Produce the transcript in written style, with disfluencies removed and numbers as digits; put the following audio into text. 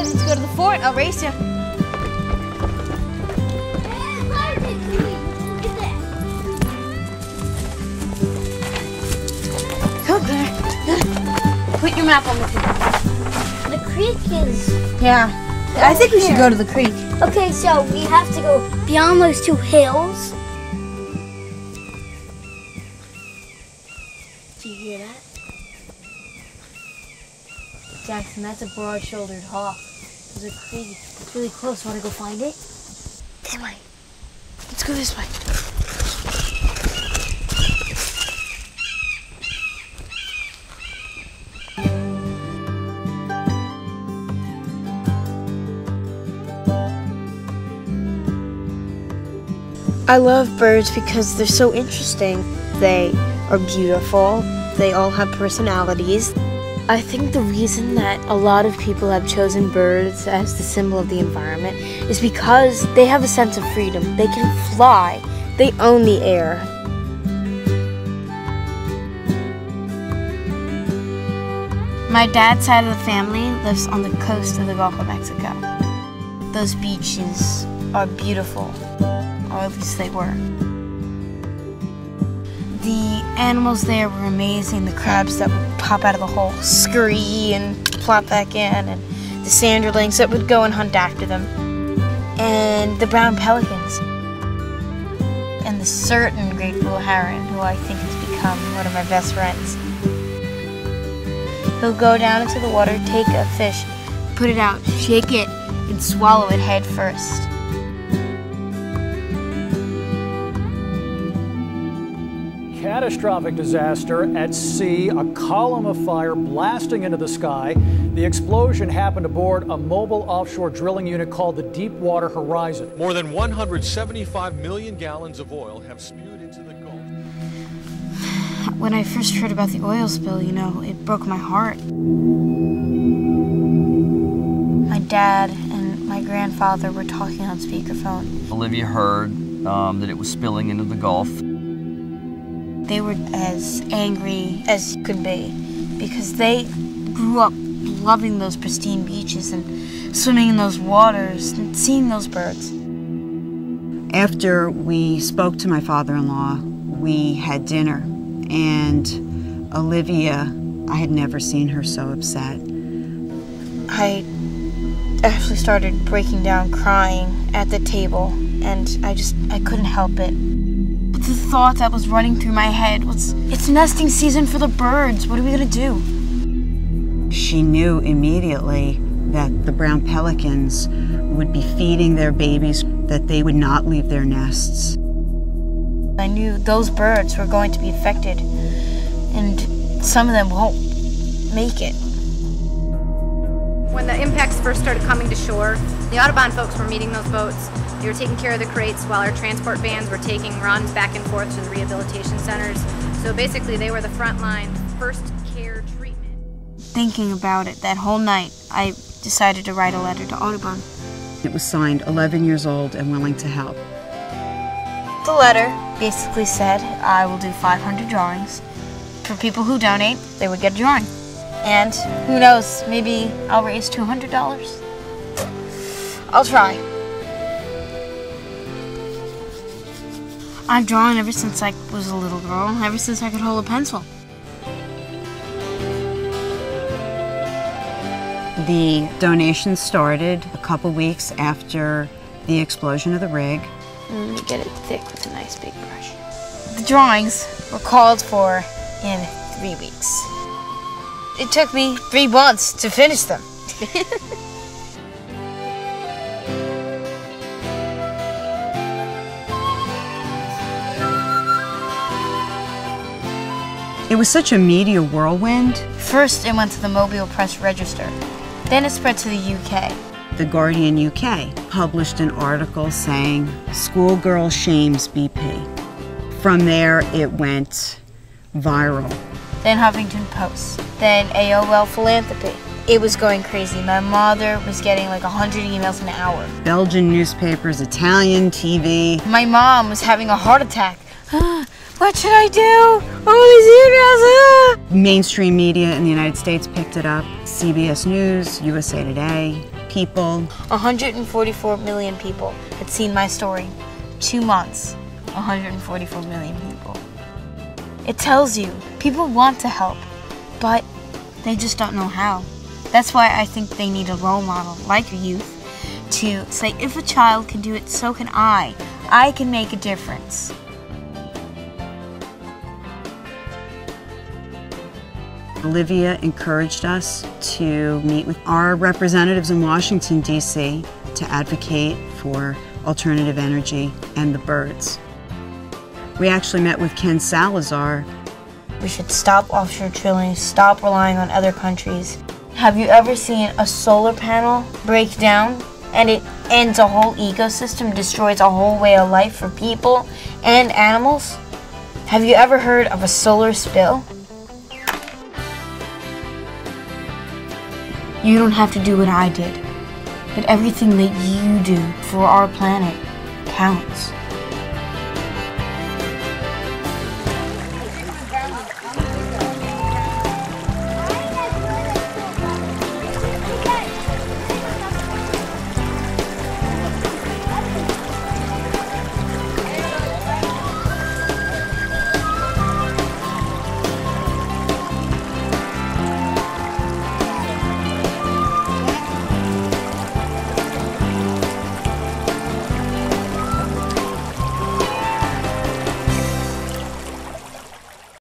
guys, let's go to the fort. I'll race you. Go, Claire. Put your map on the table. The creek is... Yeah. I think we should go to the creek. Okay, so we have to go beyond those two hills. Do you hear that? Jackson, that's a broad-shouldered hawk. There's a creek. It's really close. Want to go find it? This way. Let's go this way. I love birds because they're so interesting. They are beautiful. They all have personalities. I think the reason that a lot of people have chosen birds as the symbol of the environment is because they have a sense of freedom. They can fly. They own the air. My dad's side of the family lives on the coast of the Gulf of Mexico. Those beaches are beautiful, or at least they were. The animals there were amazing. The crabs that would pop out of the hole, scurry and plop back in, and the sanderlings that would go and hunt after them, and the brown pelicans, and the certain great blue heron, who I think has become one of my best friends. He'll go down into the water, take a fish, put it out, shake it, and swallow it head first. Catastrophic disaster at sea, a column of fire blasting into the sky. The explosion happened aboard a mobile offshore drilling unit called the Deepwater Horizon. More than 175 million gallons of oil have spewed into the Gulf. When I first heard about the oil spill, it broke my heart. My dad and my grandfather were talking on speakerphone. Olivia heard that it was spilling into the Gulf. They were as angry as could be because they grew up loving those pristine beaches and swimming in those waters and seeing those birds. After we spoke to my father-in-law, we had dinner, and Olivia, I had never seen her so upset. I actually started breaking down crying at the table, and I couldn't help it. The thought that was running through my head was, it's nesting season for the birds. What are we gonna do? She knew immediately that the brown pelicans would be feeding their babies, that they would not leave their nests. I knew those birds were going to be affected, and some of them won't make it. When the impacts first started coming to shore, the Audubon folks were meeting those boats. They were taking care of the crates while our transport vans were taking runs back and forth to the rehabilitation centers. So basically they were the front line first care treatment. Thinking about it that whole night, I decided to write a letter to Audubon. It was signed 11 years old and willing to help. The letter basically said I will do 500 drawings. For people who donate, they would get a drawing. And who knows, maybe I'll raise $200. I'll try. I've drawn ever since I was a little girl, ever since I could hold a pencil. The donation started a couple weeks after the explosion of the rig. Let me get it thick with a nice big brush. The drawings were called for in 3 weeks. It took me 3 months to finish them. It was such a media whirlwind. First, it went to the Mobile Press Register. Then it spread to the UK. The Guardian UK published an article saying, "Schoolgirl shames BP." From there, it went viral. Then Huffington Post. Then AOL Philanthropy. It was going crazy. My mother was getting like 100 emails an hour. Belgian newspapers, Italian TV. My mom was having a heart attack. What should I do? All these emails. Mainstream media in the United States picked it up. CBS News, USA Today, people. 144 million people had seen my story. 2 months, 144 million people. It tells you people want to help, but they just don't know how. That's why I think they need a role model like youth to say, if a child can do it, so can I. I can make a difference. Olivia encouraged us to meet with our representatives in Washington, D.C. to advocate for alternative energy and the birds. We actually met with Ken Salazar. We should stop offshore drilling, stop relying on other countries. Have you ever seen a solar panel break down and it ends a whole ecosystem, destroys a whole way of life for people and animals? Have you ever heard of a solar spill? You don't have to do what I did, but everything that you do for our planet counts.